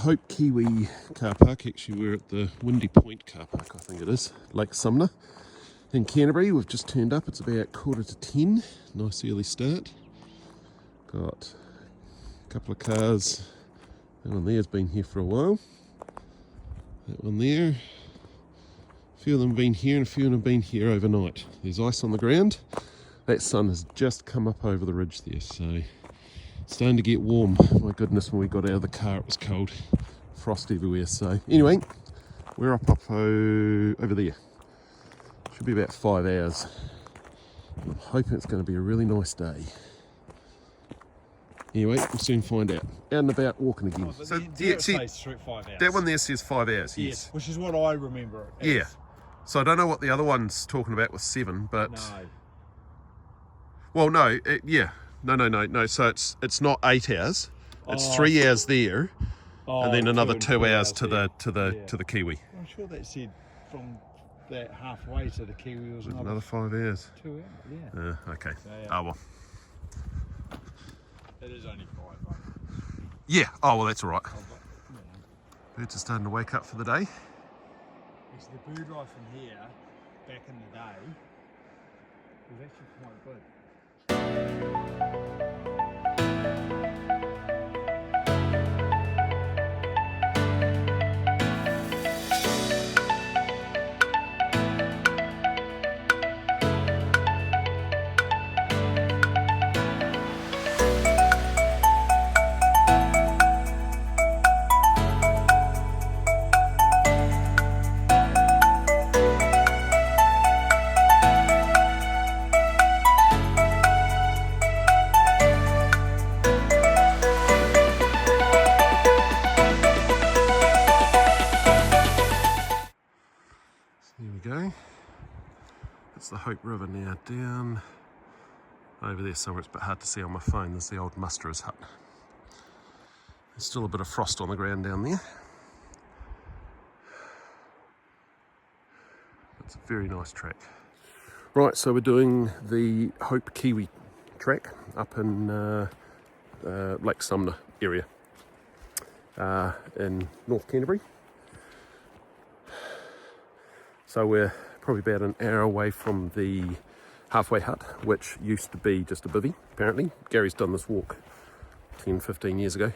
Hope Kiwi car park. Actually, we're at the Windy Point car park, I think it is, Lake Sumner in Canterbury. We've just turned up. It's about 9:45. Nice early start. Got a couple of cars. That one there's been here for a while. That one there. A few of them have been here and a few of them have been here overnight. There's ice on the ground. That sun has just come up over the ridge there, so it's starting to get warm. My goodness, when we got out of the car it was cold. Frost everywhere. So anyway, we're up over there. Should be about 5 hours. I'm hoping it's going to be a really nice day. Anyway, we'll soon find out. Out and about walking again. Oh, so it says 5 hours. That one there says 5 hours, yes. Which is what I remember it as. Yeah. So I don't know what the other one's talking about with 7, but... No. Well, no, yeah. No. So it's not 8 hours. It's 3 hours there, and then another 2 hours to the Kiwi. I'm sure that said from that halfway to the Kiwi was Another 5 hours. 2 hours, yeah. Okay. So, yeah. Oh well. It is only 5, though. Yeah. Oh well, that's all right. Oh, but, Birds are starting to wake up for the day. Actually, the bird life in here, back in the day, was actually quite good. Here we go. It's the Hope River now, down over there somewhere. It's a bit hard to see on my phone. There's the old musterer's hut. There's still a bit of frost on the ground down there. It's a very nice track. Right, so we're doing the Hope Kiwi track up in Lake Sumner area in North Canterbury. So we're probably about an hour away from the halfway hut, which used to be just a bivvy, apparently. Gary's done this walk 10, 15 years ago.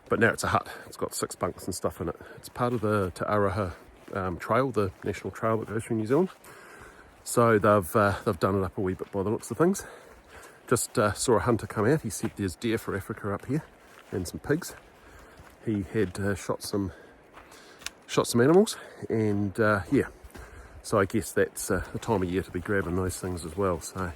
But now it's a hut. It's got 6 bunks and stuff in it. It's part of the Te Araha trail, the national trail that goes through New Zealand. So they've done it up a wee bit by the looks of things. Just saw a hunter come out. He said there's deer for Africa up here and some pigs. He had shot some animals, and yeah, so I guess that's the time of year to be grabbing those things as well. So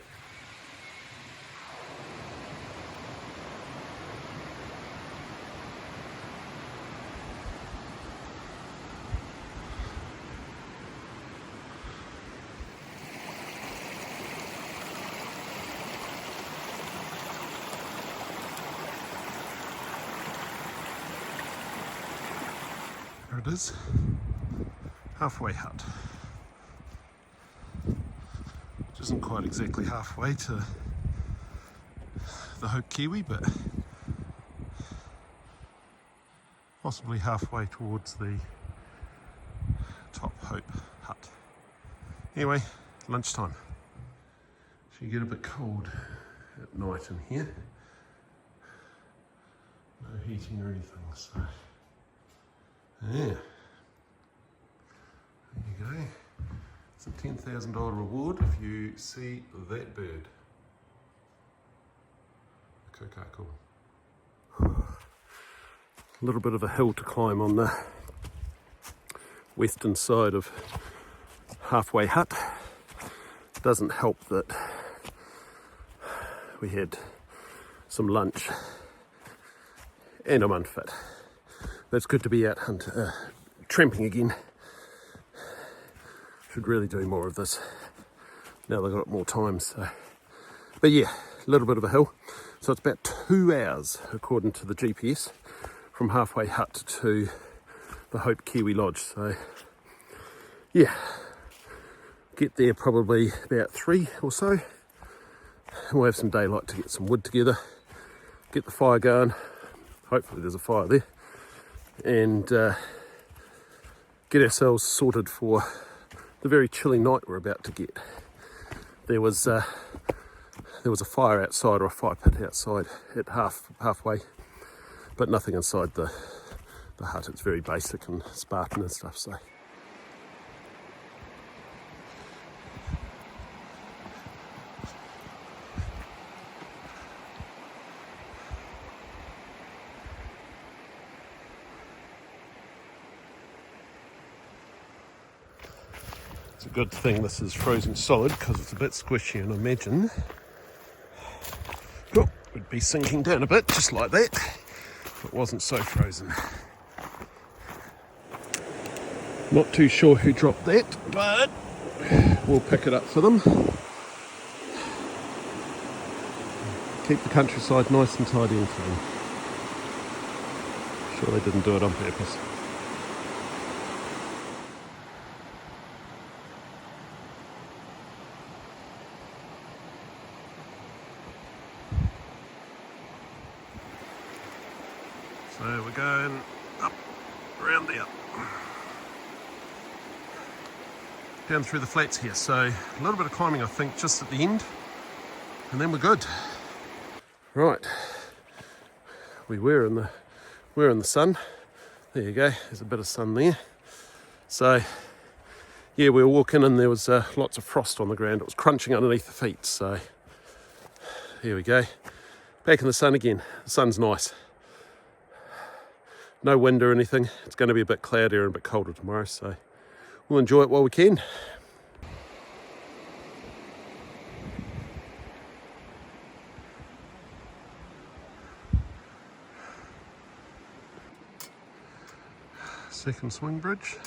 there it is. Halfway hut, which isn't quite exactly halfway to the Hope Kiwi, but possibly halfway towards the top Hope hut. Anyway, lunchtime. So you get a bit cold at night in here. No heating or anything, so yeah. There you go. It's a $10,000 reward if you see that bird. Cool. A little bit of a hill to climb on the western side of Halfway Hut. Doesn't help that we had some lunch and I'm unfit. But it's good to be out tramping again. Should really do more of this now they've got more time. So, but yeah, a little bit of a hill. So it's about 2 hours according to the GPS from Halfway Hut to the Hope Kiwi Lodge. So yeah, get there probably about 3 or so. And we'll have some daylight to get some wood together, get the fire going. Hopefully there's a fire there. and get ourselves sorted for the very chilly night we're about to get. There was a fire outside, or a fire pit outside at halfway, but nothing inside the hut. It's very basic and Spartan and stuff, so. It's a good thing this is frozen solid because it's a bit squishy, and I imagine would be sinking down a bit just like that if it wasn't so frozen. Not too sure who dropped that, but we'll pick it up for them. Keep the countryside nice and tidy and clean. Sure they didn't do it on purpose. So we're going up, around there, down through the flats here. So a little bit of climbing, I think, just at the end, and then we're good. Right, we were in the sun. There you go. There's a bit of sun there. So yeah, we were walking and there was lots of frost on the ground. It was crunching underneath the feet. So here we go. Back in the sun again. The sun's nice. No wind or anything. It's going to be a bit cloudier and a bit colder tomorrow, so we'll enjoy it while we can. Second swing bridge.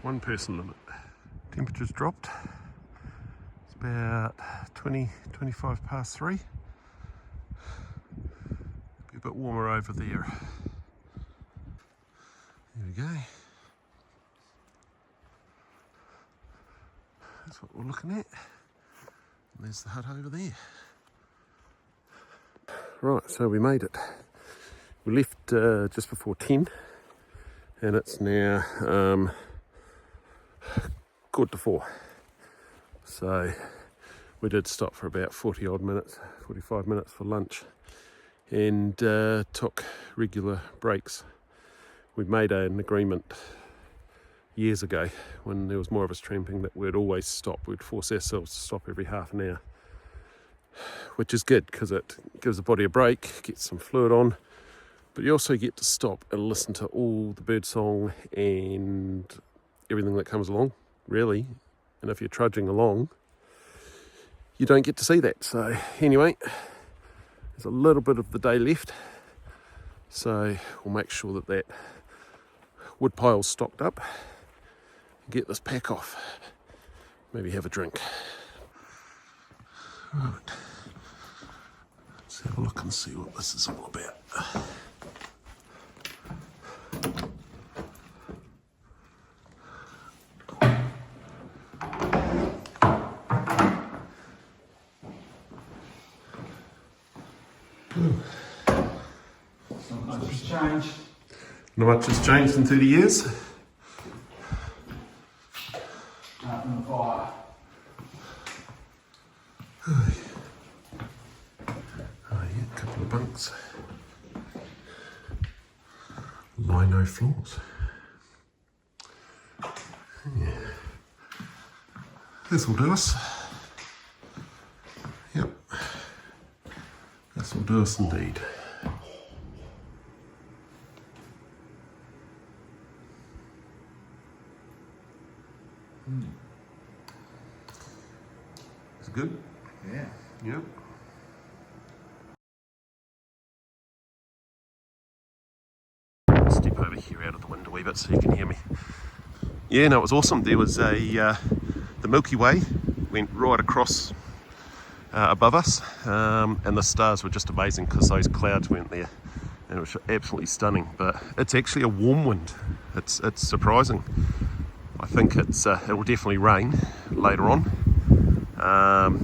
1 person limit. Temperature's dropped. It's about 25 past 3. A bit warmer over there. There we go. That's what we're looking at. And there's the hut over there. Right, so we made it. We left just before 10, and it's now 3:45. So we did stop for about 45 minutes for lunch, and took regular breaks. We made an agreement years ago when there was more of us tramping that we'd always stop. We'd force ourselves to stop every half an hour, which is good because it gives the body a break, gets some fluid on, but you also get to stop and listen to all the bird song and everything that comes along, really. And if you're trudging along, you don't get to see that. So anyway, there's a little bit of the day left, so we'll make sure that wood pile's stocked up and get this pack off. Maybe have a drink. Right. Let's have a look and see what this is all about. Not much has changed. Not much has changed in 30 years. Up in the fire. Oh yeah, a couple of bunks. Lino floors. Yeah. This will do us. Yep. This will do us indeed. It's good? Yeah. Yep. Step over here out of the window a wee bit so you can hear me. Yeah, no, it was awesome. There was the Milky Way went right across above us, and the stars were just amazing because those clouds weren't there, and it was absolutely stunning. But it's actually a warm wind. It's surprising. I think it will definitely rain later on.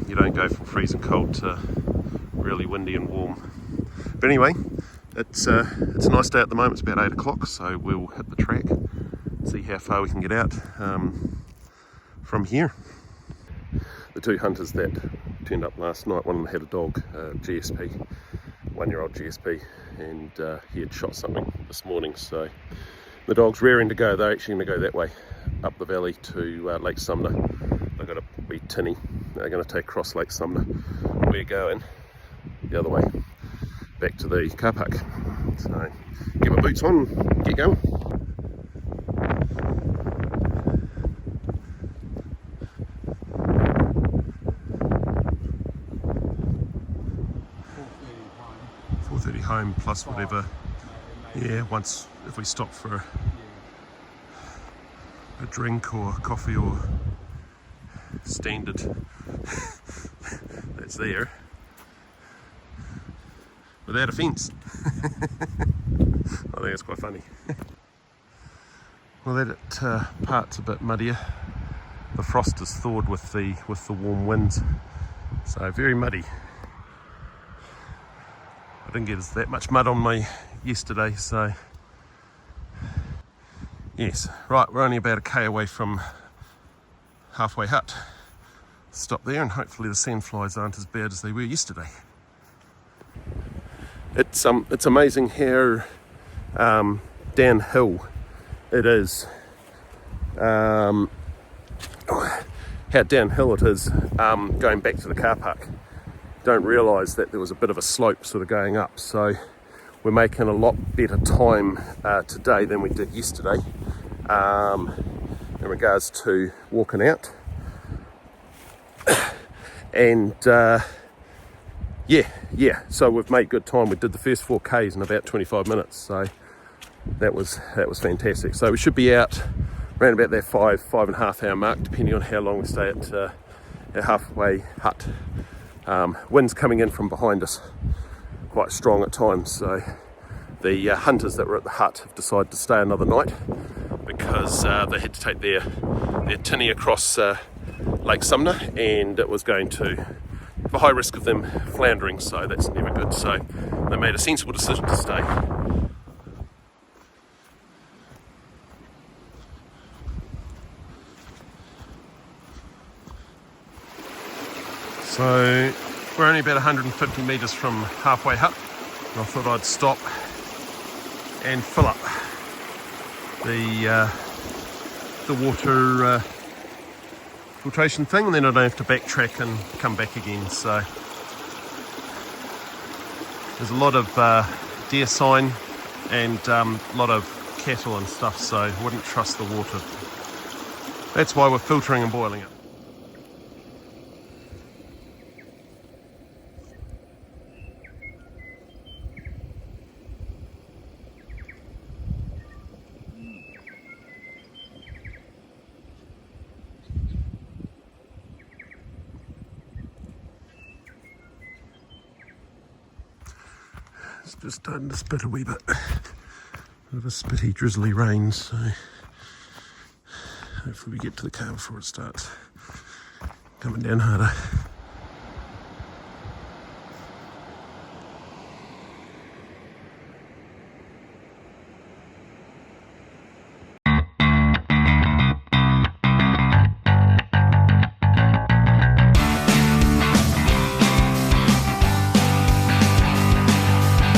You don't go from freezing cold to really windy and warm. But anyway, It's a nice day at the moment. It's about 8 o'clock, so we'll hit the track, see how far we can get out from here. The two hunters that turned up last night, one of them had a dog, GSP, 1-year-old GSP, and he had shot something this morning, so the dog's raring to go. They're actually going to go that way, up the valley to Lake Sumner. They've got a wee tinny. They're going to take across Lake Sumner. We're going the other way, back to the car park. So get my boots on, get going. Home plus whatever, yeah, once if we stop for a drink or coffee or standard that's there without a fence. I think it's quite funny. Well, that part's a bit muddier. The frost is thawed with the warm winds, so very muddy. I didn't get that much mud on me yesterday, so yes. Right, we're only about a K away from Halfway Hut. Stop there and hopefully the sandflies aren't as bad as they were yesterday. It's amazing how downhill it is. How downhill it is going back to the car park. Don't realise that there was a bit of a slope sort of going up, so we're making a lot better time today than we did yesterday in regards to walking out. And yeah, so we've made good time. We did the first 4Ks in about 25 minutes, so that was fantastic. So we should be out around about that 5.5 hour mark, depending on how long we stay at Halfway Hut. Wind's coming in from behind us, quite strong at times, so the hunters that were at the hut have decided to stay another night because they had to take their tinny across Lake Sumner, and it was going to have a high risk of them floundering, so that's never good, so they made a sensible decision to stay. So we're only about 150 metres from Halfway Hut, and I thought I'd stop and fill up the water filtration thing, and then I don't have to backtrack and come back again. So there's a lot of deer sign and a lot of cattle and stuff, so I wouldn't trust the water. That's why we're filtering and boiling it. It's just starting to spit a wee bit. Bit of a spitty, drizzly rain, so hopefully we get to the car before it starts coming down harder.